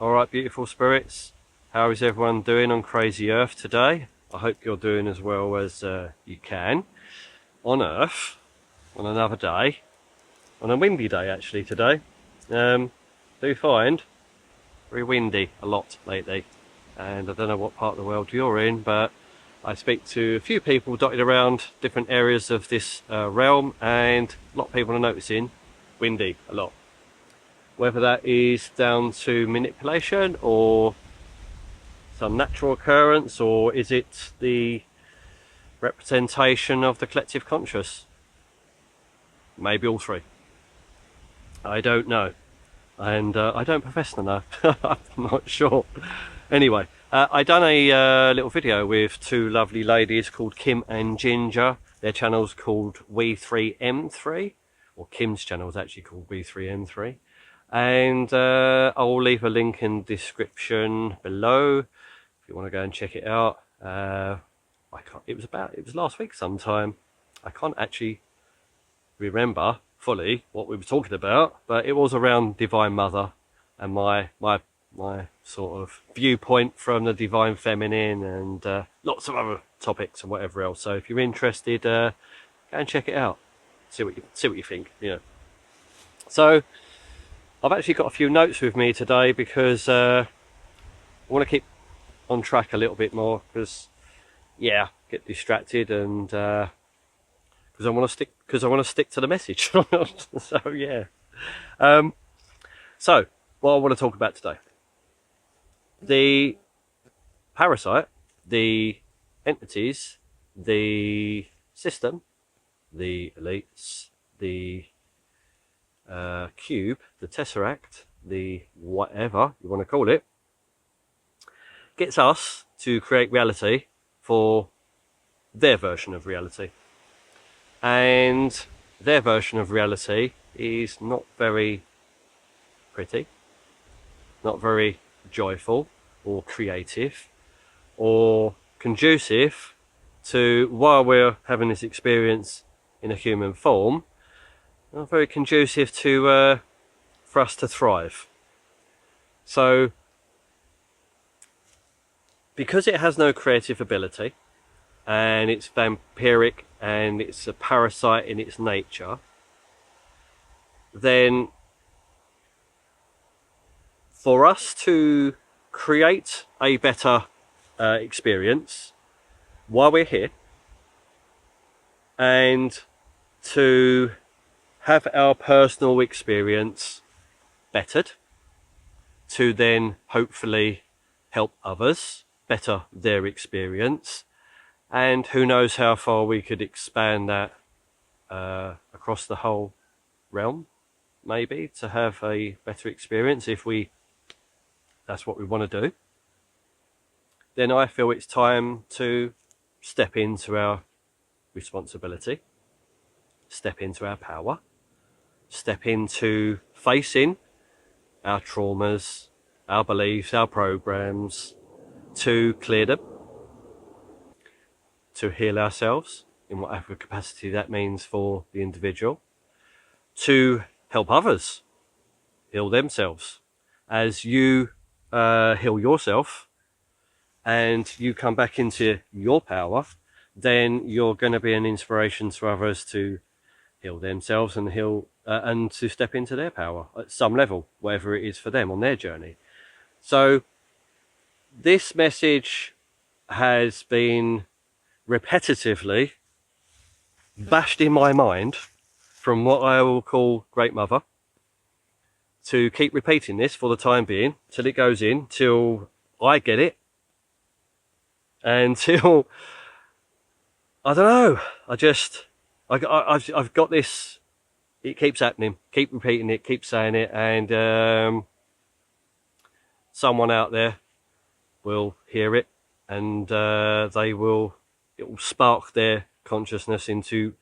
Alright, beautiful spirits, how is everyone doing on Crazy Earth today? I hope you're doing as well as you can. On Earth, on another day, on a windy day actually today, do find very windy a lot lately, and I don't know what part of the world you're in, but I speak to a few people dotted around different areas of this realm, and a lot of people are noticing windy a lot. Whether that is down to manipulation or some natural occurrence, or is it the representation of the collective conscious? Maybe all three. I don't know, and I don't profess to know. I'm not sure. Anyway, I done a little video with two lovely ladies called Kim and Ginger. Their channel's called We3M3, or Kim's channel is actually called We3M3. And I'll leave a link in the description below if you want to go and check it out. It was last week sometime. I can't actually remember fully what we were talking about, but it was around Divine Mother and my sort of viewpoint from the Divine Feminine, and lots of other topics and whatever else. So if you're interested, go and check it out. See what you think. So I've actually got a few notes with me today because I want to keep on track a little bit more, because get distracted, and because I want to stick to the message. So yeah. So what I want to talk about today: the parasite, the entities, the system, the elites, the cube, the tesseract, the whatever you want to call it, gets us to create reality for their version of reality. And their version of reality is not very pretty, not very joyful or creative or conducive to, while we're having this experience in a human form, not very conducive to for us to thrive. So because it has no creative ability, and it's vampiric, and it's a parasite in its nature, then for us to create a better experience while we're here, and to have our personal experience bettered, to then hopefully help others better their experience, and who knows how far we could expand that across the whole realm, maybe, to have a better experience if that's what we want to do. Then I feel it's time to step into our responsibility, step into our power, step into facing our traumas, our beliefs, our programs, to clear them, to heal ourselves in whatever capacity that means for the individual, to help others heal themselves. As you heal yourself and you come back into your power, then you're going to be an inspiration to others to heal themselves and and to step into their power at some level, whatever it is for them on their journey. So this message has been repetitively bashed in my mind from what I will call Great Mother, to keep repeating this for the time being till it goes in, till I get it, until I don't know, I've got this. It keeps happening, keep repeating it, keep saying it, and someone out there will hear it, and it will spark their consciousness into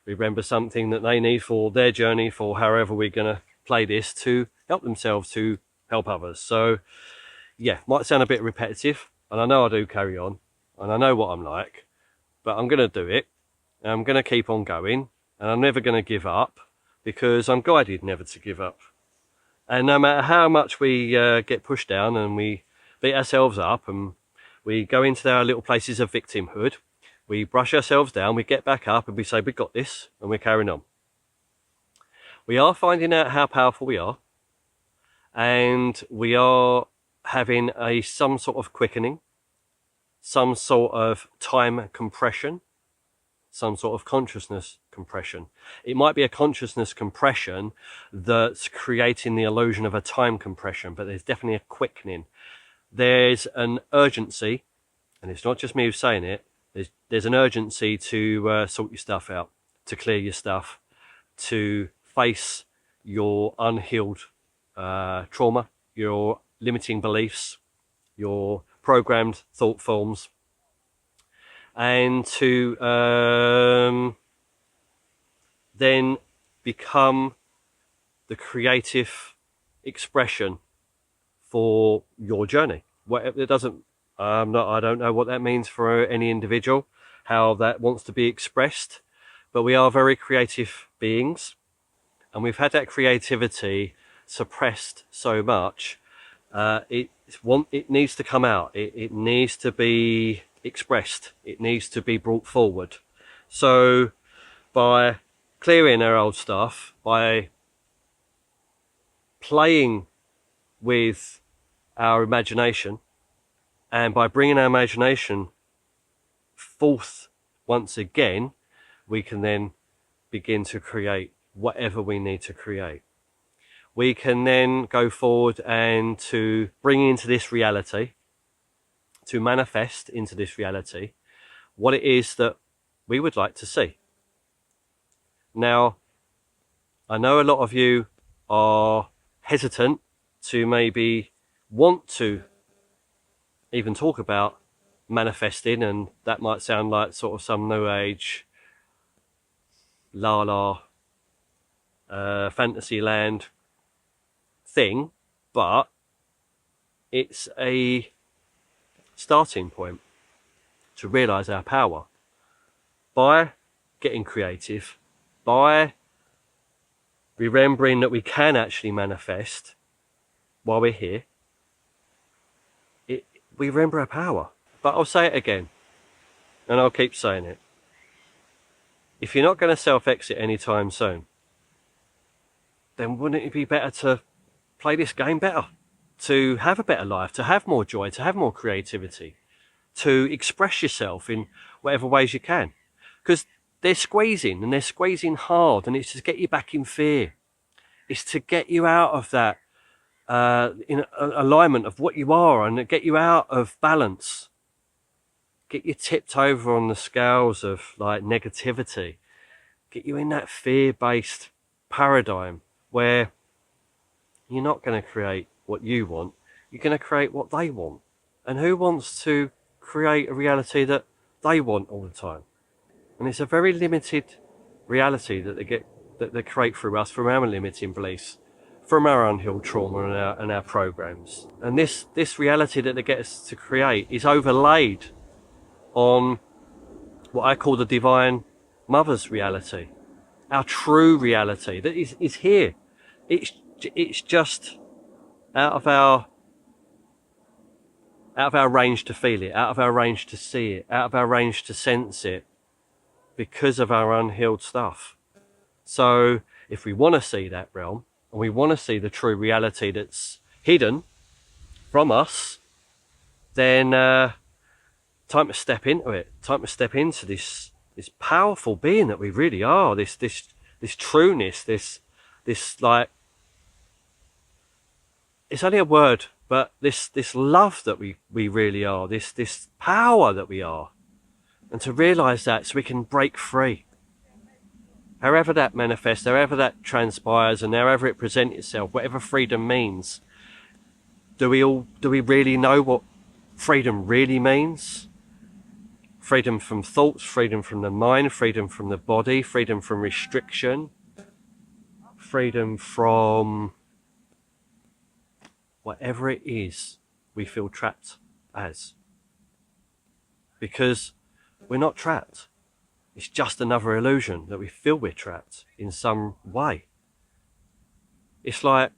remember something that they need for their journey, for however we're going to play this, to help themselves, to help others. So yeah, might sound a bit repetitive, and I know I do carry on, and I know what I'm like, but I'm going to do it, and I'm going to keep on going, and I'm never going to give up, because I'm guided never to give up. And no matter how much we get pushed down and we beat ourselves up and we go into our little places of victimhood, we brush ourselves down, we get back up and we say, we've got this, and we're carrying on. We are finding out how powerful we are, and we are having some sort of quickening, some sort of time compression, some sort of consciousness compression. It might be a consciousness compression that's creating the illusion of a time compression, but there's definitely a quickening. There's an urgency, and it's not just me who's saying it, there's an urgency to sort your stuff out, to clear your stuff, to face your unhealed trauma, your limiting beliefs, your programmed thought forms, and to then become the creative expression for your journey. It doesn't, I don't know what that means for any individual, how that wants to be expressed, but we are very creative beings, and we've had that creativity suppressed so much. It needs to come out. It needs to be expressed. It needs to be brought forward. So by clearing our old stuff, by playing with our imagination, and by bringing our imagination forth once again, we can then begin to create whatever we need to create. We can then go forward and to bring into this reality, to manifest into this reality, what it is that we would like to see. Now, I know a lot of you are hesitant to maybe want to even talk about manifesting, and that might sound like sort of some new age fantasy land thing, but it's a starting point to realize our power by getting creative, by remembering that we can actually manifest while we're here. We remember our power. But I'll say it again, and I'll keep saying it. If you're not going to self-exit anytime soon, then wouldn't it be better to play this game better? To have a better life, to have more joy, to have more creativity, to express yourself in whatever ways you can. Because they're squeezing, and they're squeezing hard, and it's to get you back in fear. It's to get you out of that in alignment of what you are, and get you out of balance, get you tipped over on the scales of like negativity, get you in that fear-based paradigm where you're not going to create what you want, you're going to create what they want. And who wants to create a reality that they want all the time? And it's a very limited reality that they create through us, from our limiting beliefs, from our unhealed trauma and our programs. And this reality that they get us to create is overlaid on what I call the Divine Mother's reality, our true reality that is here. It's just out of our range to feel it, out of our range to see it, out of our range to sense it, because of our unhealed stuff. So if we want to see that realm, and we want to see the true reality that's hidden from us, then time to step into it. Time to step into this powerful being that we really are. This trueness. This like, it's only a word, but this love that we really are. This power that we are, and to realise that, so we can break free. However that manifests, however that transpires, and however it presents itself, whatever freedom means, do we really know what freedom really means? Freedom from thoughts, freedom from the mind, freedom from the body, freedom from restriction, freedom from whatever it is we feel trapped as. Because we're not trapped. It's just another illusion that we feel we're trapped in some way. It's like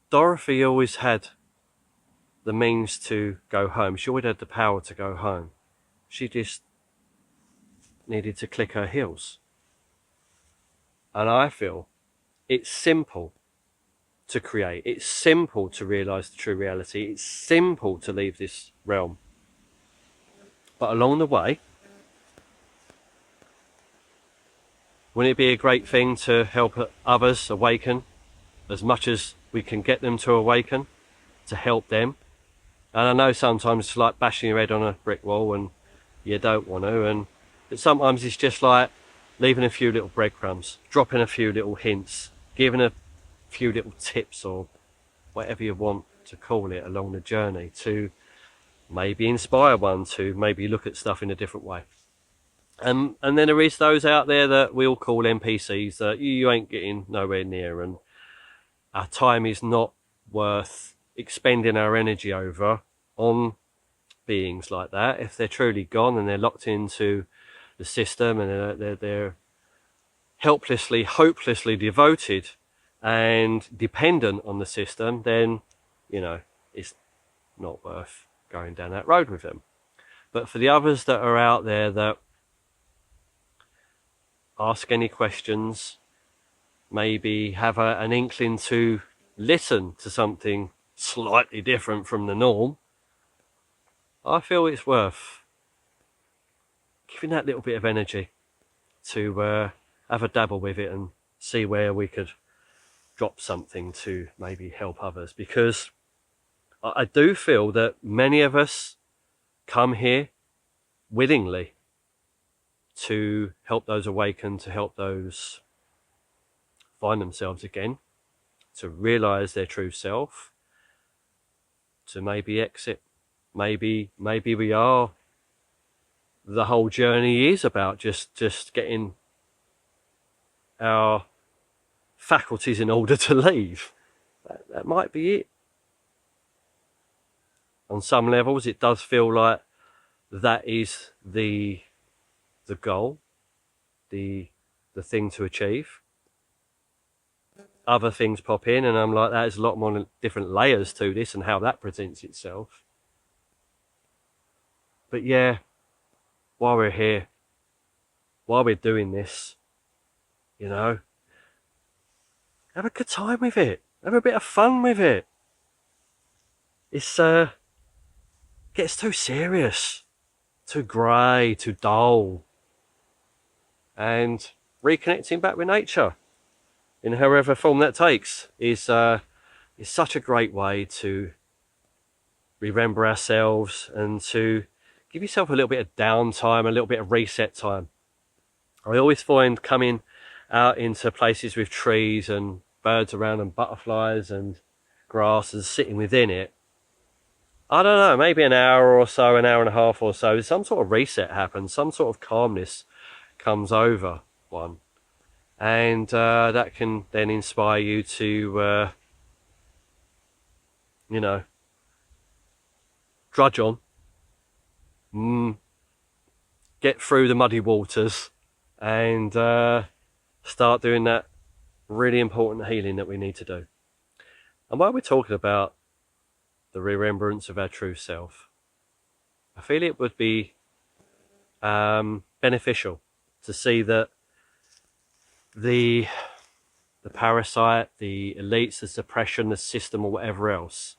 Dorothy always had the means to go home. She always had the power to go home. She just needed to click her heels. And I feel it's simple to create. It's simple to realise the true reality. It's simple to leave this realm. But along the way, wouldn't it be a great thing to help others awaken as much as we can get them to awaken, to help them? And I know sometimes it's like bashing your head on a brick wall and you don't want to, but sometimes it's just like leaving a few little breadcrumbs, dropping a few little hints, giving a few little tips or whatever you want to call it along the journey to maybe inspire one to maybe look at stuff in a different way. And then there is those out there that we'll call NPCs that you ain't getting nowhere near, and our time is not worth expending our energy over on beings like that. If they're truly gone and they're locked into the system and they're helplessly, hopelessly devoted and dependent on the system, then, you know, it's not worth going down that road with them. But for the others that are out there that ask any questions, maybe have an inkling to listen to something slightly different from the norm, I feel it's worth giving that little bit of energy to have a dabble with it and see where we could drop something to maybe help others. Because I do feel that many of us come here willingly to help those awaken, to help those find themselves again, to realise their true self, to maybe exit. Maybe we are, the whole journey is about just getting our faculties in order to leave. That might be it. On some levels it does feel like that is the goal, the thing to achieve. Other things pop in and I'm like, there's a lot more different layers to this and how that presents itself. But yeah, while we're here, while we're doing this, you know, have a good time with it. Have a bit of fun with it. It's gets too serious, too grey, too dull. And reconnecting back with nature, in however form that takes, is such a great way to remember ourselves and to give yourself a little bit of downtime, a little bit of reset time. I always find coming out into places with trees and birds around and butterflies and grass and sitting within it, I don't know, maybe an hour or so, an hour and a half or so, some sort of reset happens, some sort of calmness comes over one. And that can then inspire you to, you know, trudge on, get through the muddy waters and start doing that really important healing that we need to do. And while we're talking about the remembrance of our true self, I feel it would be beneficial to see that the parasite, the elites, the suppression, the system or whatever else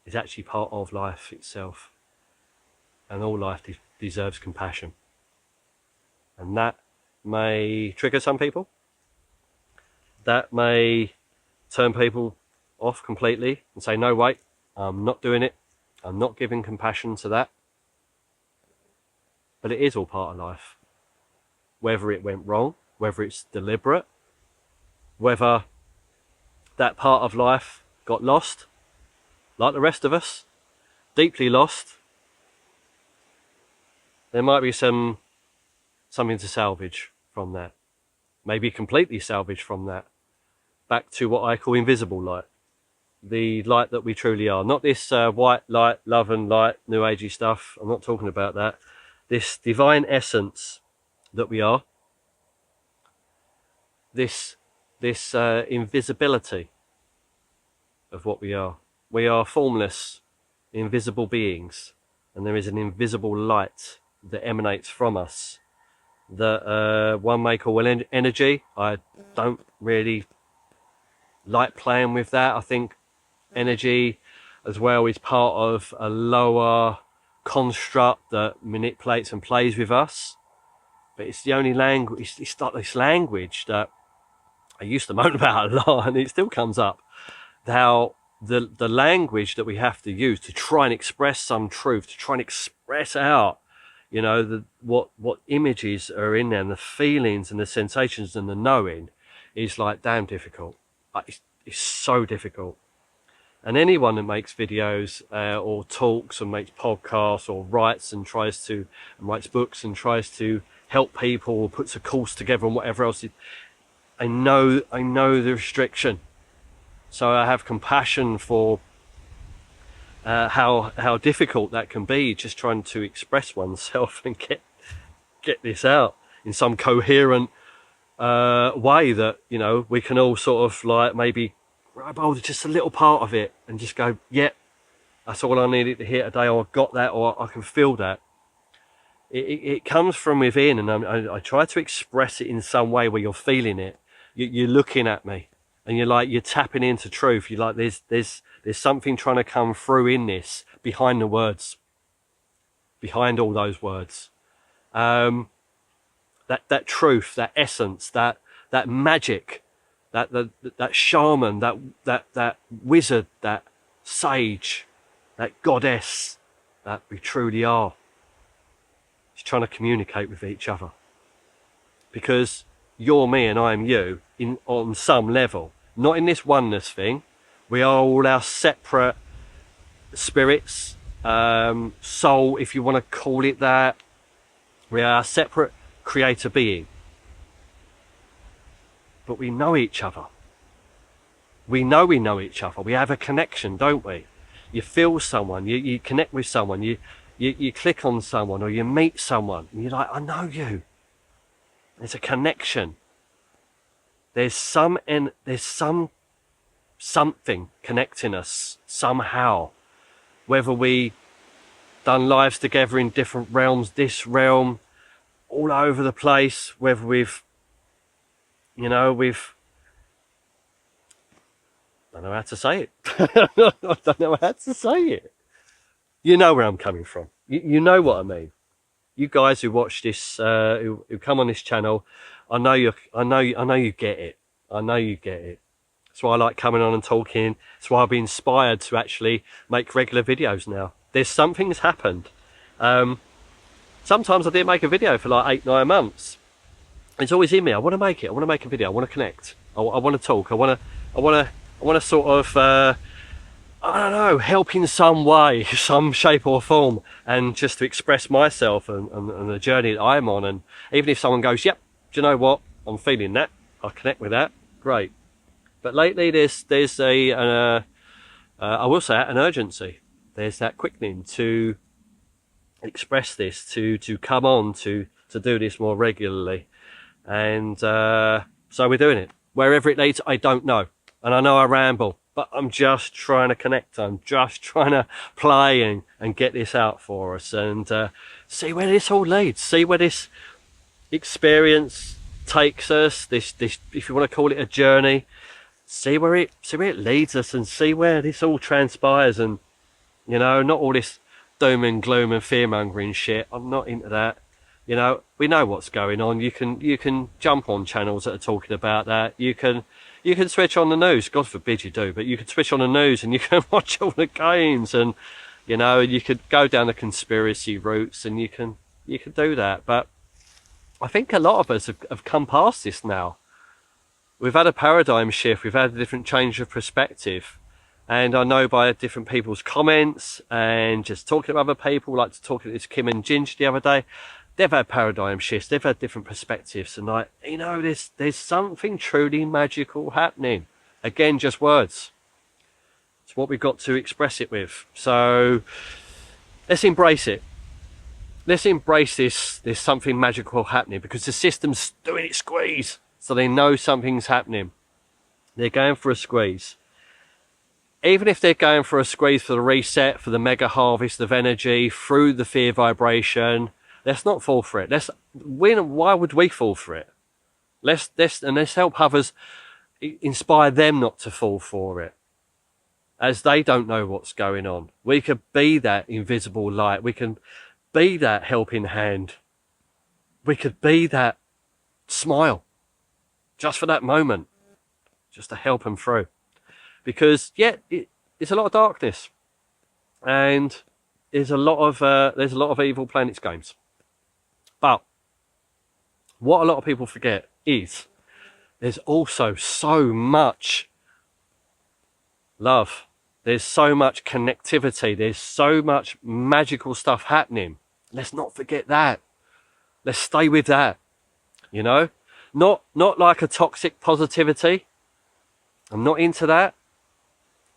is actually part of life itself, and all life deserves compassion. And that may trigger some people, that may turn people off completely and say, no, wait, I'm not doing it, I'm not giving compassion to that. But it is all part of life. Whether it went wrong, whether it's deliberate, whether that part of life got lost, like the rest of us, deeply lost, there might be something to salvage from that. Maybe completely salvage from that. Back to what I call invisible light. The light that we truly are. Not this white light, love and light, new agey stuff. I'm not talking about that. This divine essence that we are. This invisibility of what we are. We are formless, invisible beings, and there is an invisible light that emanates from us that one may call energy. I don't really like playing with that. I think energy as well is part of a lower construct that manipulates and plays with us. But it's the only language, it's like this language that I used to moan about a lot, and it still comes up. How the language that we have to use to try and express some truth, to try and express out, you know, what images are in there, and the feelings and the sensations and the knowing is like damn difficult. It's so difficult. And anyone that makes videos or talks and makes podcasts or writes books and tries to help people or puts a course together and whatever else, I know the restriction. So I have compassion for how difficult that can be, just trying to express oneself and get this out in some coherent way that, you know, we can all sort of like maybe grab hold of just a little part of it and just go, yeah, that's all I needed to hear today, or I got that, or I can feel that. It comes from within, and I try to express it in some way where you're feeling it. You're looking at me, and you're tapping into truth. You're like, there's something trying to come through in this, behind the words, behind all those words. That truth, that essence, that magic, that shaman, that wizard, that sage, that goddess that we truly are. It's trying to communicate with each other, because you're me and I'm you on some level, not in this oneness thing. We are all our separate spirits, soul, if you want to call it that. We are a separate creator being. But we know each other. We know each other. We have a connection, don't we? You feel someone, you connect with someone, you click on someone, or you meet someone, and you're like, I know you. There's a connection. There's something connecting us somehow. Whether we done lives together in different realms, this realm, all over the place, whether we've I don't know how to say it. I don't know how to say it. You know where I'm coming from. You know what I mean. You guys who watch this, who come on this channel, I know you get it. I know you get it. That's why I like coming on and talking. That's why I've been inspired to actually make regular videos now. There's something's happened. Sometimes I didn't make a video for like 8-9 months. It's always in me. I want to make it. I want to make a video. I want to connect. I want to talk. I want to sort of, I don't know, help in some way, some shape or form, and just to express myself and the journey that I'm on. And even if someone goes, yep, do you know what? I'm feeling that. I connect with that. Great. But lately there's I will say an urgency. There's that quickening to express this, to come on, to do this more regularly. And so we're doing it. Wherever it leads, I don't know. And I know I ramble, but I'm just trying to connect. I'm just trying to play and get this out for us, and see where this all leads. See where this experience takes us. This, if you want to call it a journey, see where it leads us, and see where this all transpires. And you know, not all this doom and gloom and fear mongering shit. I'm not into that. You know, we know what's going on. You can jump on channels that are talking about that. You can switch on the news. God forbid you do, but you can switch on the news and you can watch all the games, and you know, you could go down the conspiracy routes, and you can do that. But I think a lot of us have come past this now. We've had a paradigm shift. We've had a different change of perspective. And I know by different people's comments and just talking to other people, like talking to this Kim and Ginge the other day, they've had paradigm shifts. They've had different perspectives. And like, you know, there's something truly magical happening. Again, just words. It's what we've got to express it with. So let's embrace it. Let's embrace this. There's something magical happening, because the system's doing its squeeze. So they know something's happening. They're going for a squeeze. even if they're going for a squeeze for the reset, for the mega harvest of energy, through the fear vibration, let's not fall for it. Why would we fall for it? Let's help others, inspire them not to fall for it, as they don't know what's going on. We could be that invisible light. We can be that helping hand. We could be that smile, just for that moment, just to help them through. Because it's a lot of darkness, and there's a lot of evil playing its games. But what a lot of people forget is there's also so much love. There's so much connectivity. There's so much magical stuff happening. Let's not forget that. Let's stay with that. You know, not like a toxic positivity. I'm not into that.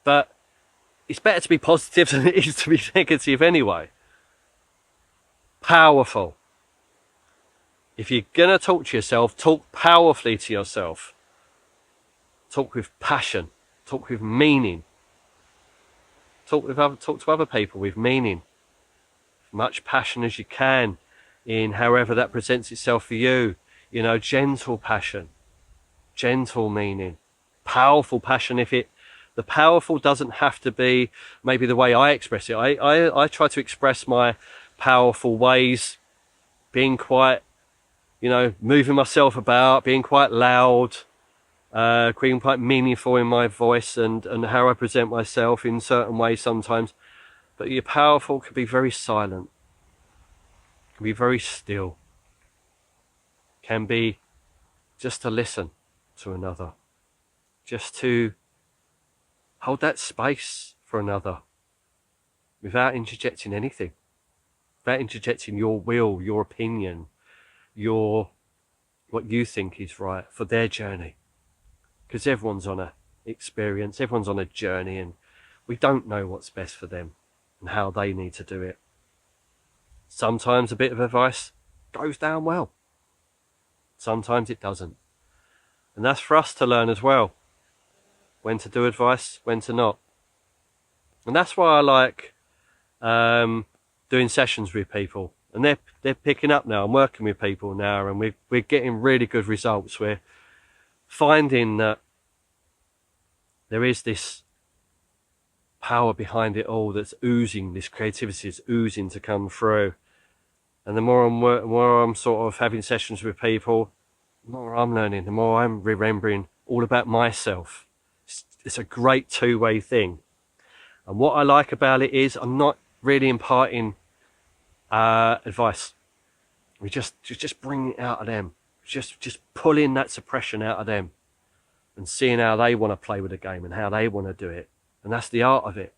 But it's better to be positive than it is to be negative anyway. Powerful. If you're going to talk to yourself, talk powerfully to yourself. Talk with passion. Talk with meaning. Talk to other people with meaning. As much passion as you can in however that presents itself for you. You know, gentle passion. Gentle meaning. Powerful passion. The powerful doesn't have to be maybe the way I express it. I try to express my powerful ways, being quite, you know, moving myself about, being quite loud, being quite meaningful in my voice and how I present myself in certain ways sometimes. But your powerful can be very silent, can be very still, can be just to listen to another, just to hold that space for another without interjecting anything, without interjecting your will, your opinion, what you think is right for their journey. Because everyone's on a experience, everyone's on a journey, and we don't know what's best for them and how they need to do it. Sometimes a bit of advice goes down well. Sometimes it doesn't. And that's for us to learn as well. When to do advice, when to not. And that's why I like doing sessions with people. And they're picking up now. I'm working with people now, and we're getting really good results. We're finding that there is this power behind it all that's oozing, this creativity is oozing to come through. And the more I'm sort of having sessions with people, the more I'm learning, the more I'm remembering all about myself. It's a great two-way thing. And what I like about it is I'm not really imparting advice. We just bring it out of them. Just pulling that suppression out of them and seeing how they want to play with the game and how they want to do it. And that's the art of it.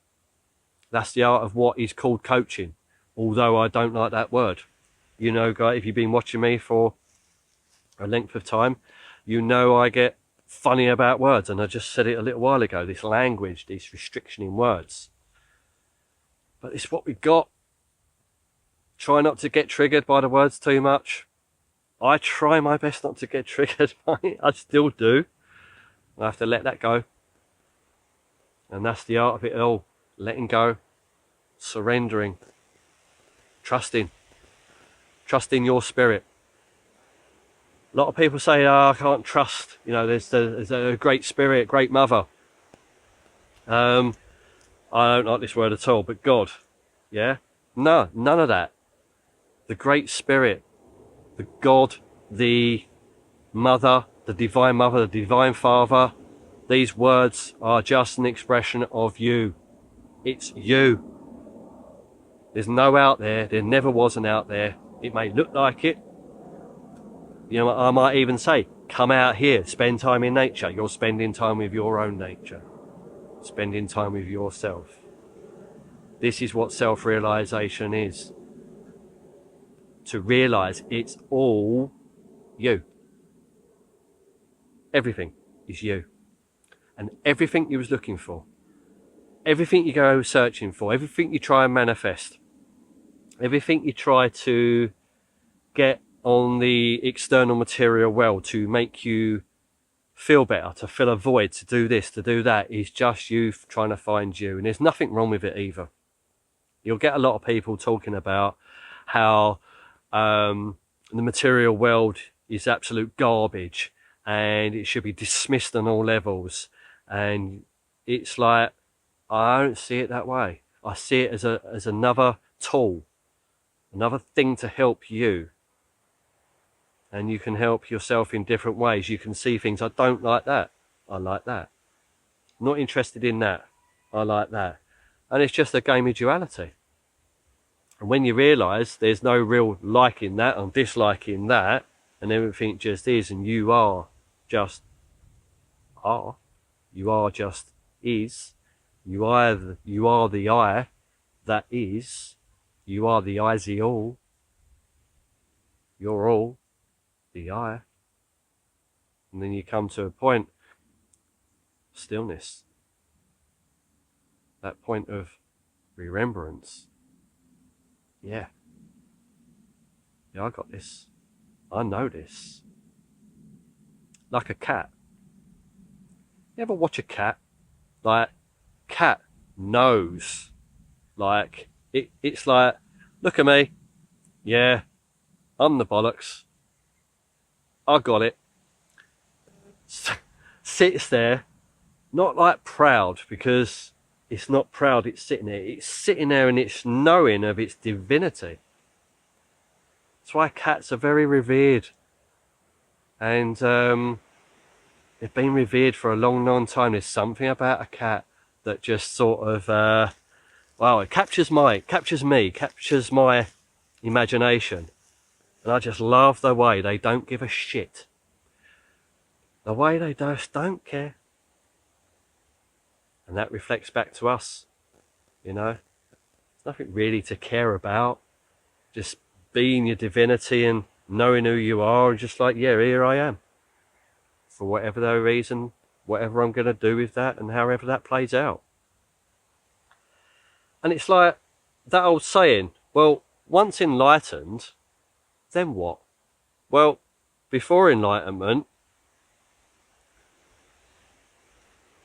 That's the art of what is called coaching, although I don't like that word. You know, guys, if you've been watching me for a length of time, you know I get funny about words, and I just said it a little while ago, this language, this restriction in words. But it's what we got. Try not to get triggered by the words too much. I try my best not to get triggered by it. I still do. I have to let that go. And that's the art of it all. Letting go, surrendering, trusting your spirit. A lot of people say, I can't trust, you know, there's a great spirit, great mother. I don't like this word at all, but God, yeah? No, none of that. The great spirit, the God, the mother, the divine father, these words are just an expression of you. It's you. There's no out there. There never was an out there. It may look like it. You know, I might even say, come out here, spend time in nature. You're spending time with your own nature. Spending time with yourself. This is what self-realization is. To realize it's all you. Everything is you. And everything you was looking for, everything you go searching for, everything you try and manifest, everything you try to get on the external material world to make you feel better, to fill a void, to do this, to do that, is just you trying to find you. And there's nothing wrong with it either. You'll get a lot of people talking about how the material world is absolute garbage and it should be dismissed on all levels. And it's like, I don't see it that way. I see it as another tool, another thing to help you. And you can help yourself in different ways. You can see things, I don't like that, I like that. Not interested in that, I like that. And it's just a game of duality. And when you realise there's no real liking that and disliking that, and everything just is, and you are just are, you are just is, you are the I that is, you are the I, the all, you're all the I. And then you come to a point, stillness, that point of remembrance. Yeah, I got this, I know this. Like a cat. You ever watch a cat? Like, cat knows. Like, it's like, look at me, yeah, I'm the bollocks, I got it. Sits there, not like proud, because it's not proud, it's sitting there. It's sitting there and it's knowing of its divinity. That's why cats are very revered. And they've been revered for a long, long time. There's something about a cat that just sort of, wow, it captures me, captures my imagination. And I just love the way they don't give a shit. The way they just don't care. And that reflects back to us, you know. There's nothing really to care about. Just being your divinity and knowing who you are, and just like, yeah, here I am. For whatever the reason, whatever I'm going to do with that, and however that plays out. And it's like that old saying, well, once enlightened, then what? Well, before enlightenment,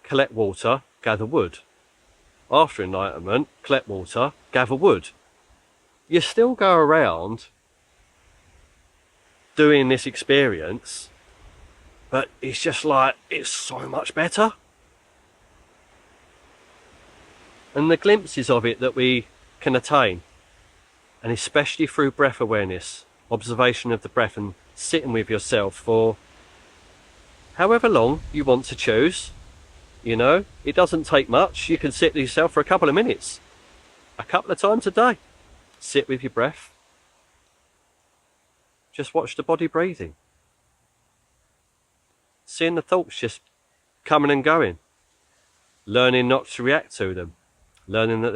collect water, gather wood. After enlightenment, collect water, gather wood. You still go around doing this experience, but it's just like, it's so much better. And the glimpses of it that we can attain, and especially through breath awareness, observation of the breath, and sitting with yourself for however long you want to choose. You know, it doesn't take much. You can sit with yourself for a couple of minutes, a couple of times a day. Sit with your breath. Just watch the body breathing. Seeing the thoughts just coming and going. Learning not to react to them. Learning that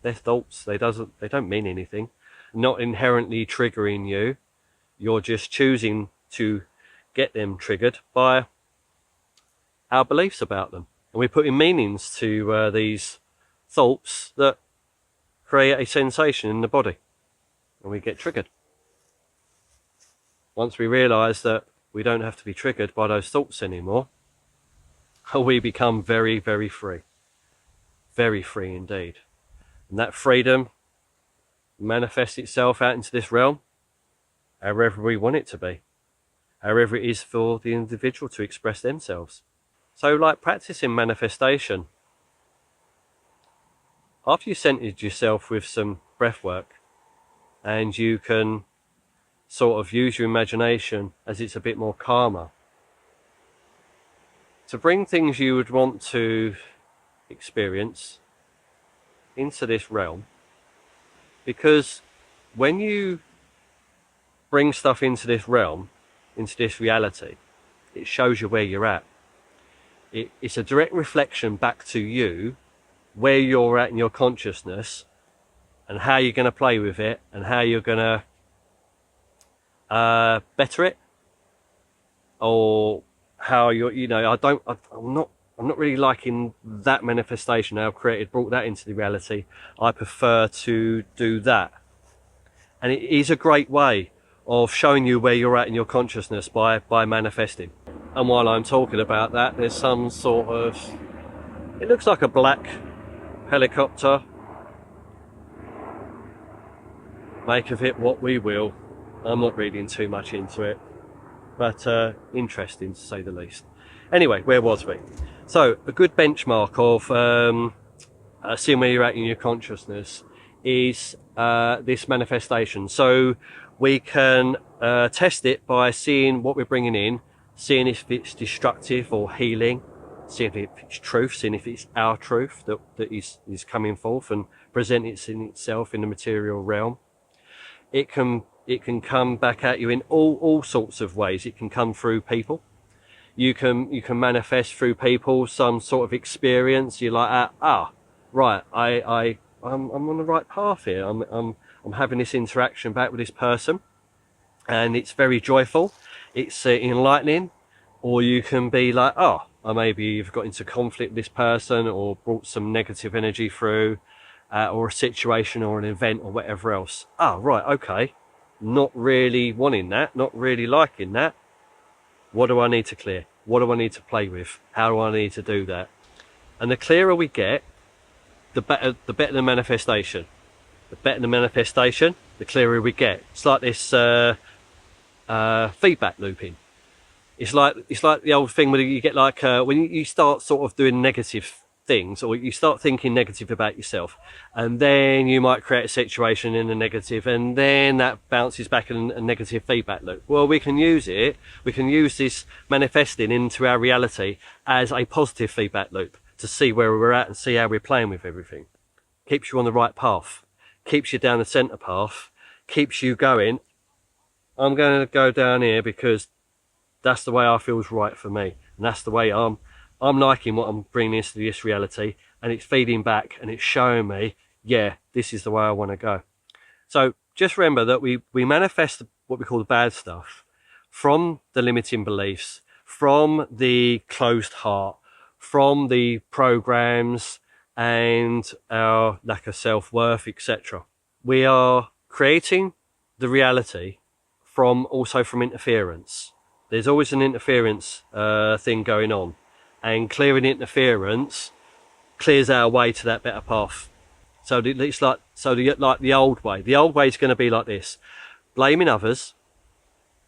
they're thoughts. They don't mean anything. Not inherently triggering you. You're just choosing to get them triggered by our beliefs about them. And we're putting meanings to these thoughts that create a sensation in the body. And we get triggered. Once we realise that we don't have to be triggered by those thoughts anymore, we become very, very free. Very free indeed. And that freedom manifests itself out into this realm, however we want it to be. However it is for the individual to express themselves. So like practicing manifestation, after you centered yourself with some breath work, and you can sort of use your imagination as it's a bit more calmer, to bring things you would want to experience into this realm. Because when you bring stuff into this realm, into this reality, it shows you where you're at. It's a direct reflection back to you, where you're at in your consciousness, and how you're going to play with it, and how you're going to better it, or how you're, you know, I'm not really liking that manifestation I've created, brought that into the reality. I prefer to do that. And it is a great way of showing you where you're at in your consciousness by manifesting. And while I'm talking about that, there's some sort of, it looks like a black helicopter. Make of it what we will. I'm not reading too much into it, but interesting to say the least. Anyway, where was we? So a good benchmark of seeing where you're at in your consciousness is this manifestation. So we can test it by seeing what we're bringing in, seeing if it's destructive or healing, seeing if it's truth, seeing if it's our truth that is coming forth and presenting itself in the material realm. It can come back at you in all sorts of ways. It can come through people. You can manifest through people some sort of experience. You're like, right, I'm on the right path here. I'm having this interaction back with this person, and it's very joyful. It's enlightening. Or you can be like, maybe you've got into conflict with this person, or brought some negative energy through, or a situation or an event or whatever else. Right, okay. Not really wanting that, not really liking that. What do I need to clear? What do I need to play with? How do I need to do that? And the clearer we get, the better the manifestation. The better the manifestation, the clearer we get. It's like this feedback looping. It's like the old thing where you get like when you start sort of doing negative things, or you start thinking negative about yourself, and then you might create a situation in a negative, and then that bounces back in a negative feedback loop. Well, we can use this manifesting into our reality as a positive feedback loop to see where we're at and see how we're playing with everything. Keeps you on the right path, keeps you down the center path, keeps you going, I'm going to go down here because that's the way I feel is right for me, and that's the way I'm liking what I'm bringing into this reality, and it's feeding back and it's showing me, yeah, this is the way I want to go. So just remember that we manifest what we call the bad stuff from the limiting beliefs, from the closed heart, from the programs and our lack of self-worth, etc. We are creating the reality from interference. There's always an interference thing going on. And clearing interference clears our way to that better path. So it's like the old way. The old way is going to be like this: blaming others,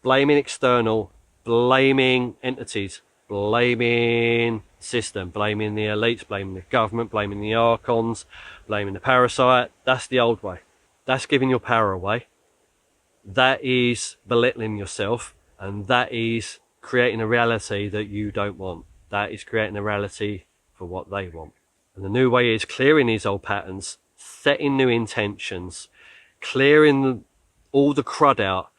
blaming external, blaming entities, blaming system, blaming the elites, blaming the government, blaming the archons, blaming the parasite. That's the old way. That's giving your power away. That is belittling yourself, and that is creating a reality that you don't want. That is creating a reality for what they want. And the new way is clearing these old patterns, setting new intentions, clearing all the crud out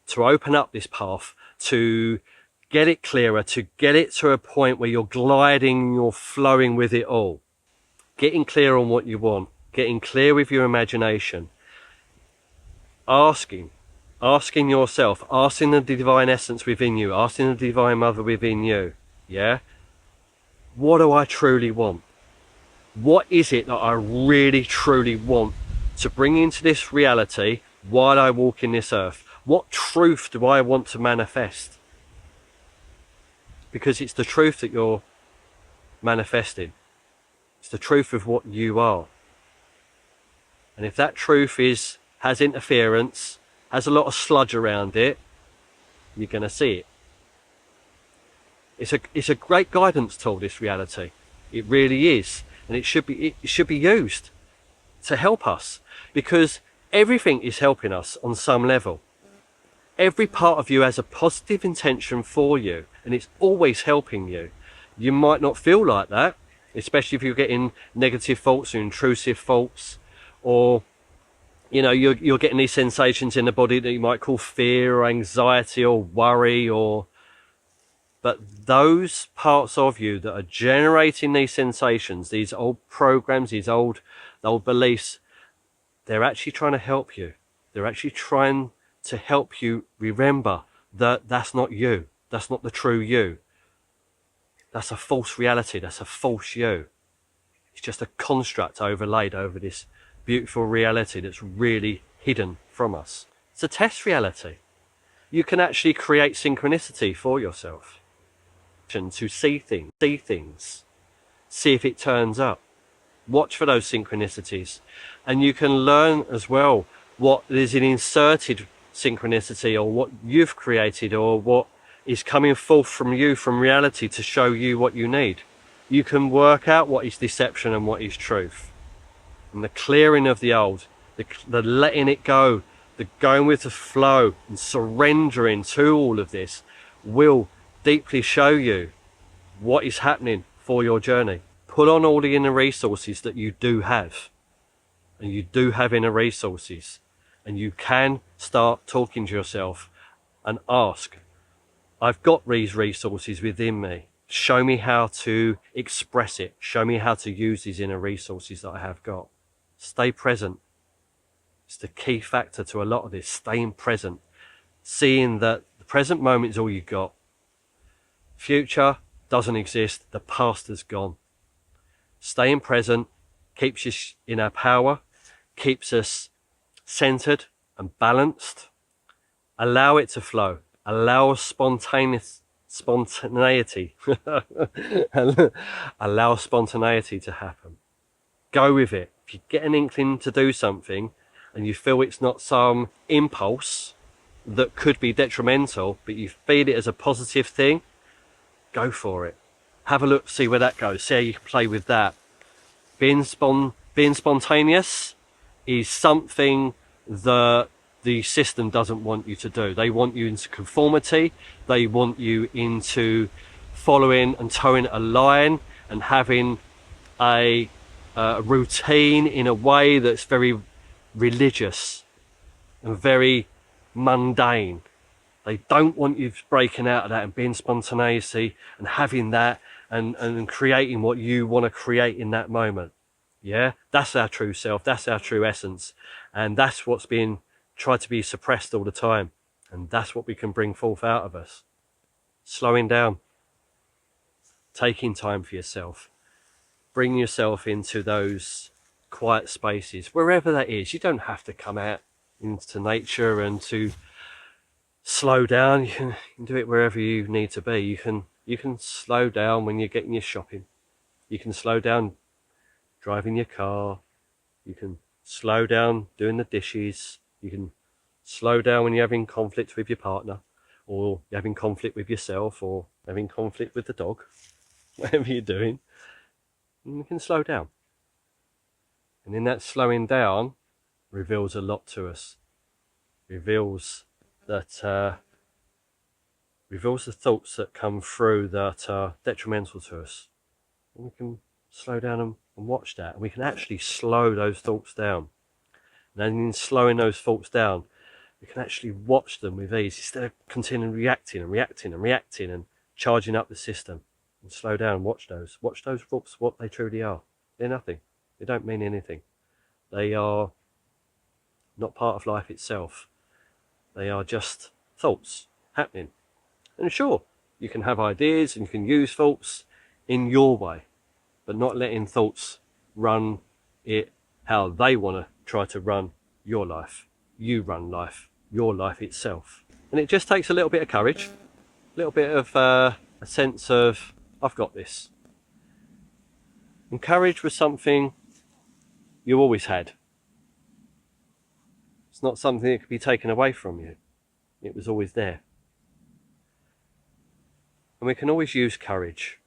to open up this path, to get it clearer, to get it to a point where you're gliding, you're flowing with it all. Getting clear on what you want, getting clear with your imagination, asking yourself, asking the divine essence within you, asking the divine mother within you, yeah? What do I truly want? What is it that I really truly want to bring into this reality while I walk in this earth? What truth do I want to manifest? Because it's the truth that you're manifesting. It's the truth of what you are. And if that truth has interference, has a lot of sludge around it, you're going to see it. It's a great guidance tool, this reality. It really is. And it should be used to help us, because everything is helping us on some level. Every part of you has a positive intention for you, and it's always helping you. You might not feel like that, especially if you're getting negative thoughts or intrusive thoughts, or you're getting these sensations in the body that you might call fear or anxiety or worry, but those parts of you that are generating these sensations, these old programs, these old beliefs, they're actually trying to help you. They're actually trying to help you remember that that's not you. That's not the true you. That's a false reality. That's a false you. It's just a construct overlaid over this beautiful reality that's really hidden from us. It's a test reality. You can actually create synchronicity for yourself. to see things, see if it turns up. Watch for those synchronicities, and you can learn as well what is an inserted synchronicity, or what you've created, or what is coming forth from you, from reality, to show you what you need. You can work out what is deception and what is truth. And the clearing of the old, the letting it go, the going with the flow and surrendering to all of this will deeply show you what is happening for your journey. Put on all the inner resources that you do have. And you do have inner resources. And you can start talking to yourself and ask, I've got these resources within me. Show me how to express it. Show me how to use these inner resources that I have got. Stay present. It's the key factor to a lot of this. Staying present. Seeing that the present moment is all you got. Future doesn't exist. The past has gone. Staying present keeps us in our power, keeps us centered and balanced. Allow it to flow. Allow spontaneity. Allow spontaneity to happen. Go with it. If you get an inkling to do something and you feel it's not some impulse that could be detrimental, but you feel it as a positive thing, go for it. Have a look, see where that goes, see how you can play with that. Being spontaneous is something that the system doesn't want you to do. They want you into conformity. They want you into following and towing a line and having a routine in a way that's very religious and very mundane. They don't want you breaking out of that and being spontaneity and having that and creating what you want to create in that moment. Yeah, that's our true self. That's our true essence. And that's what's being tried to be suppressed all the time. And that's what we can bring forth out of us. Slowing down. Taking time for yourself. Bring yourself into those quiet spaces, wherever that is. You don't have to come out into nature and to slow down. You can do it wherever you need to be. You can slow down when you're getting your shopping. You can slow down driving your car. You can slow down doing the dishes. You can slow down when you're having conflict with your partner, or you're having conflict with yourself, or having conflict with the dog. Whatever you're doing, you can slow down. And in that slowing down reveals a lot to us. Reveals that reveals the thoughts that come through that are detrimental to us. And we can slow down and watch that, and we can actually slow those thoughts down. And then in slowing those thoughts down, we can actually watch them with ease instead of continuing reacting and charging up the system. And slow down and watch those thoughts, what they truly are. They're nothing. They don't mean anything. They are not part of life itself. They are just thoughts happening. And sure, you can have ideas and you can use thoughts in your way, but not letting thoughts run it how they want to try to run your life. You run life, your life itself. And it just takes a little bit of courage, a little bit of a sense of, I've got this. And courage was something you always had. It's not something that could be taken away from you. It was always there. And we can always use courage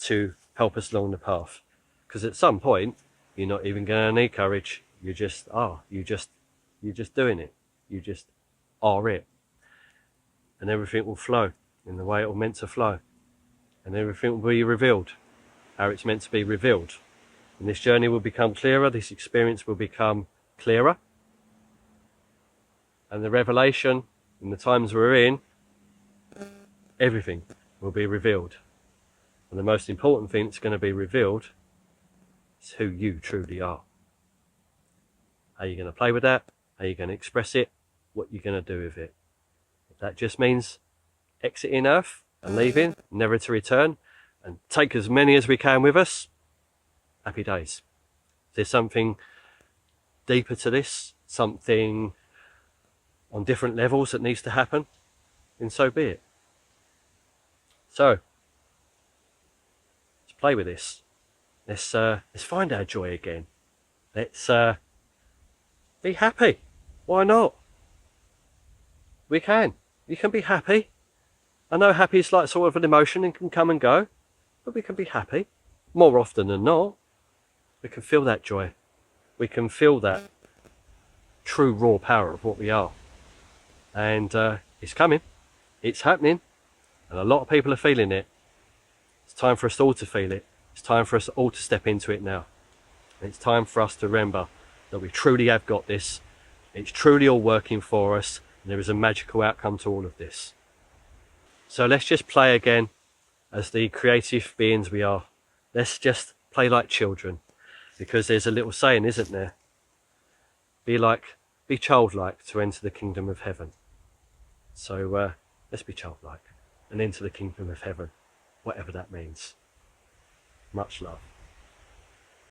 to help us along the path. Because at some point, you're not even going to need courage. You just are. You're just doing it. You just are it. And everything will flow in the way it was meant to flow. And everything will be revealed how it's meant to be revealed. And this journey will become clearer. This experience will become clearer. And the revelation in the times we're in, everything will be revealed. And the most important thing that's going to be revealed is who you truly are. How you're going to play with that, how you're going to express it, what you're going to do with it. If that just means exiting Earth and leaving, never to return, and take as many as we can with us, happy days. If there's something deeper to this, something on different levels that needs to happen, then so be it. So, play with this. Let's find our joy again. Let's be happy. Why not? We can. You can be happy. I know happy is like sort of an emotion and can come and go, but we can be happy. More often than not, we can feel that joy. We can feel that true raw power of what we are. And it's coming. It's happening. And a lot of people are feeling it. It's time for us all to feel it. It's time for us all to step into it now. And it's time for us to remember that we truly have got this. It's truly all working for us. And there is a magical outcome to all of this. So let's just play again as the creative beings we are. Let's just play like children. Because there's a little saying, isn't there? Be childlike to enter the kingdom of heaven. So let's be childlike and enter the kingdom of heaven, whatever that means. Much love.